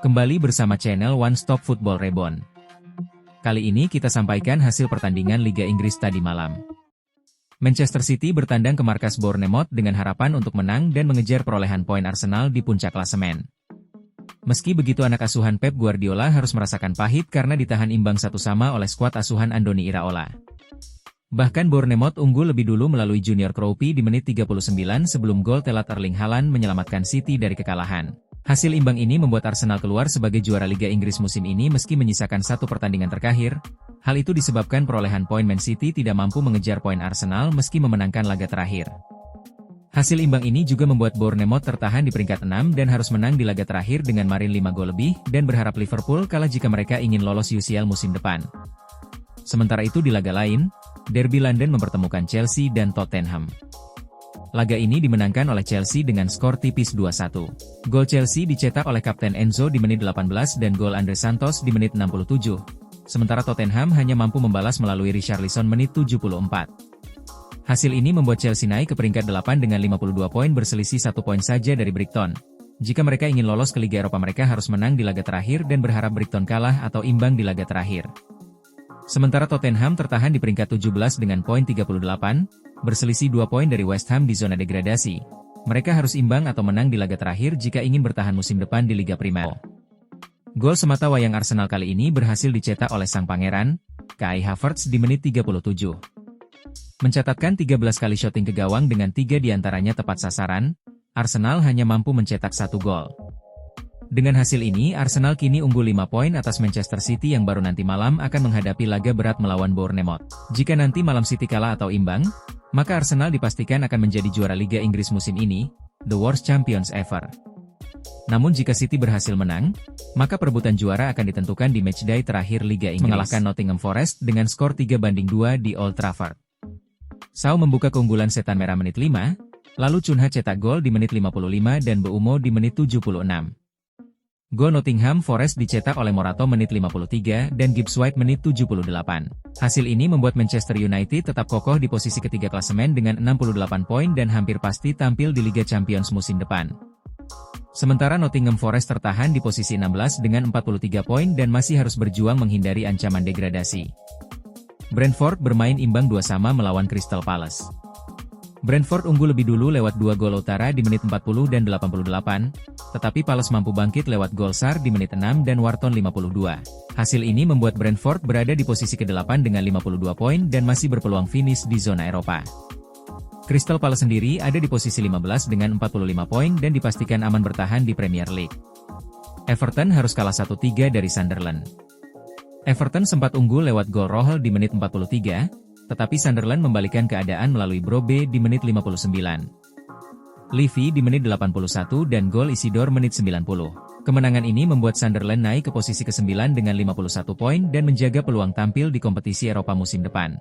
Kembali bersama channel One Stop Football Reborn. Kali ini kita sampaikan hasil pertandingan Liga Inggris tadi malam. Manchester City bertandang ke markas Bournemouth dengan harapan untuk menang dan mengejar perolehan poin Arsenal di puncak klasemen. Meski begitu, anak asuhan Pep Guardiola harus merasakan pahit karena ditahan imbang 1-1 oleh skuad asuhan Andoni Iraola. Bahkan Bournemouth unggul lebih dulu melalui Junior Kroupy di menit 39 sebelum gol telat Erling Haaland menyelamatkan City dari kekalahan. Hasil imbang ini membuat Arsenal keluar sebagai juara Liga Inggris musim ini meski menyisakan satu pertandingan terakhir. Hal itu disebabkan perolehan poin Man City tidak mampu mengejar poin Arsenal meski memenangkan laga terakhir. Hasil imbang ini juga membuat Bournemouth tertahan di peringkat 6 dan harus menang di laga terakhir dengan margin 5 gol lebih dan berharap Liverpool kalah jika mereka ingin lolos UCL musim depan. Sementara itu di laga lain, Derby London mempertemukan Chelsea dan Tottenham. Laga ini dimenangkan oleh Chelsea dengan skor tipis 2-1. Gol Chelsea dicetak oleh Kapten Enzo di menit 18 dan gol Andre Santos di menit 67. Sementara Tottenham hanya mampu membalas melalui Richarlison menit 74. Hasil ini membuat Chelsea naik ke peringkat 8 dengan 52 poin berselisih 1 poin saja dari Brighton. Jika mereka ingin lolos ke Liga Eropa, mereka harus menang di laga terakhir dan berharap Brighton kalah atau imbang di laga terakhir. Sementara Tottenham tertahan di peringkat 17 dengan poin 38, berselisih 2 poin dari West Ham di zona degradasi. Mereka harus imbang atau menang di laga terakhir jika ingin bertahan musim depan di Liga Primer. Gol semata wayang Arsenal kali ini berhasil dicetak oleh sang pangeran, Kai Havertz di menit 37. Mencatatkan 13 kali shooting ke gawang dengan 3 diantaranya tepat sasaran, Arsenal hanya mampu mencetak 1 gol. Dengan hasil ini, Arsenal kini unggul 5 poin atas Manchester City yang baru nanti malam akan menghadapi laga berat melawan Bournemouth. Jika nanti malam City kalah atau imbang, maka Arsenal dipastikan akan menjadi juara Liga Inggris musim ini, the worst champions ever. Namun jika City berhasil menang, maka perebutan juara akan ditentukan di matchday terakhir Liga Inggris, mengalahkan Nottingham Forest dengan skor 3-2 di Old Trafford. Shaw membuka keunggulan Setan Merah menit 5, lalu Cunha cetak gol di menit 55 dan Mbeumo di menit 76. Gol Nottingham Forest dicetak oleh Morato menit 53 dan Gibbs White menit 78. Hasil ini membuat Manchester United tetap kokoh di posisi ketiga klasemen dengan 68 poin dan hampir pasti tampil di Liga Champions musim depan. Sementara Nottingham Forest tertahan di posisi 16 dengan 43 poin dan masih harus berjuang menghindari ancaman degradasi. Brentford bermain imbang 2-2 melawan Crystal Palace. Brentford unggul lebih dulu lewat 2 gol utara di menit 40 dan 88, tetapi Palace mampu bangkit lewat gol Sarr di menit 6 dan Wharton 52. Hasil ini membuat Brentford berada di posisi ke-8 dengan 52 poin dan masih berpeluang finish di zona Eropa. Crystal Palace sendiri ada di posisi 15 dengan 45 poin dan dipastikan aman bertahan di Premier League. Everton harus kalah 1-3 dari Sunderland. Everton sempat unggul lewat gol Rohel di menit 43, tetapi Sunderland membalikkan keadaan melalui Brobe di menit 59. Levy di menit 81 dan gol Isidore menit 90. Kemenangan ini membuat Sunderland naik ke posisi ke-9 dengan 51 poin dan menjaga peluang tampil di kompetisi Eropa musim depan.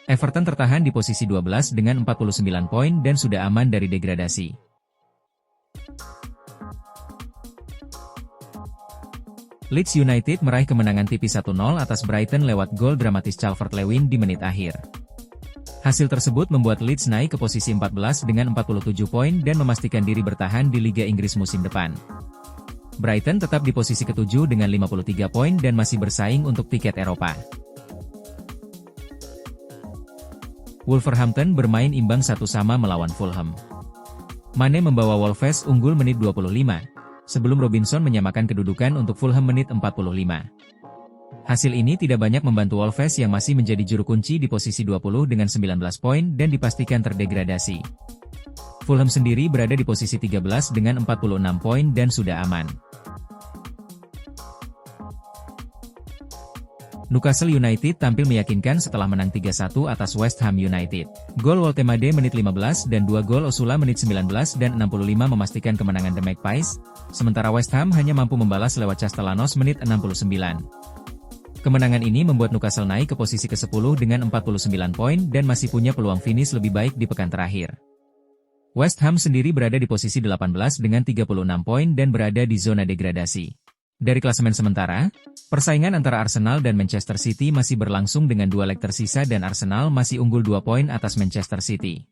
Everton tertahan di posisi 12 dengan 49 poin dan sudah aman dari degradasi. Leeds United meraih kemenangan tipis 1-0 atas Brighton lewat gol dramatis Calvert-Lewin di menit akhir. Hasil tersebut membuat Leeds naik ke posisi 14 dengan 47 poin dan memastikan diri bertahan di Liga Inggris musim depan. Brighton tetap di posisi ke-7 dengan 53 poin dan masih bersaing untuk tiket Eropa. Wolverhampton bermain imbang 1-1 melawan Fulham. Mane membawa Wolves unggul menit 25. Sebelum Robinson menyamakan kedudukan untuk Fulham menit 45. Hasil ini tidak banyak membantu Wolves yang masih menjadi juru kunci di posisi 20 dengan 19 poin dan dipastikan terdegradasi. Fulham sendiri berada di posisi 13 dengan 46 poin dan sudah aman. Newcastle United tampil meyakinkan setelah menang 3-1 atas West Ham United. Gol Woltemade menit 15 dan 2 gol Osula menit 19 dan 65 memastikan kemenangan The Magpies, sementara West Ham hanya mampu membalas lewat Castellanos menit 69. Kemenangan ini membuat Newcastle naik ke posisi ke-10 dengan 49 poin dan masih punya peluang finish lebih baik di pekan terakhir. West Ham sendiri berada di posisi 18 dengan 36 poin dan berada di zona degradasi. Dari klasemen sementara, persaingan antara Arsenal dan Manchester City masih berlangsung dengan 2 leg tersisa dan Arsenal masih unggul 2 poin atas Manchester City.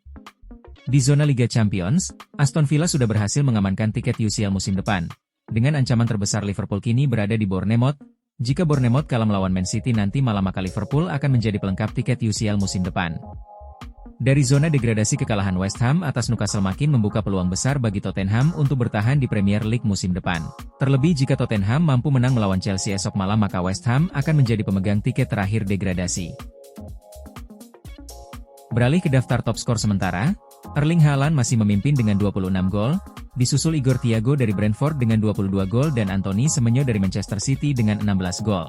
Di zona Liga Champions, Aston Villa sudah berhasil mengamankan tiket UCL musim depan. Dengan ancaman terbesar Liverpool kini berada di Bournemouth, jika Bournemouth kalah melawan Man City nanti malam maka Liverpool akan menjadi pelengkap tiket UCL musim depan. Dari zona degradasi kekalahan West Ham atas Newcastle makin membuka peluang besar bagi Tottenham untuk bertahan di Premier League musim depan. Terlebih jika Tottenham mampu menang melawan Chelsea esok malam maka West Ham akan menjadi pemegang tiket terakhir degradasi. Beralih ke daftar top skor sementara, Erling Haaland masih memimpin dengan 26 gol, disusul Igor Thiago dari Brentford dengan 22 gol dan Anthony Semenyo dari Manchester City dengan 16 gol.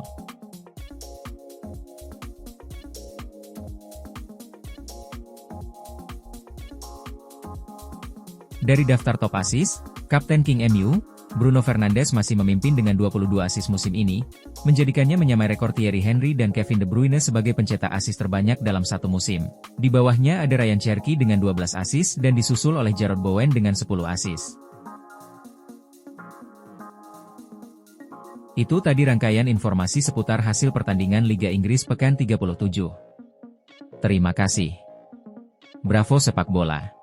Dari daftar top assist, Kapten King MU, Bruno Fernandes masih memimpin dengan 22 assist musim ini, menjadikannya menyamai rekor Thierry Henry dan Kevin De Bruyne sebagai pencetak assist terbanyak dalam satu musim. Di bawahnya ada Ryan Cherky dengan 12 assist dan disusul oleh Jarrod Bowen dengan 10 assist. Itu tadi rangkaian informasi seputar hasil pertandingan Liga Inggris pekan 37. Terima kasih. Bravo Sepak Bola.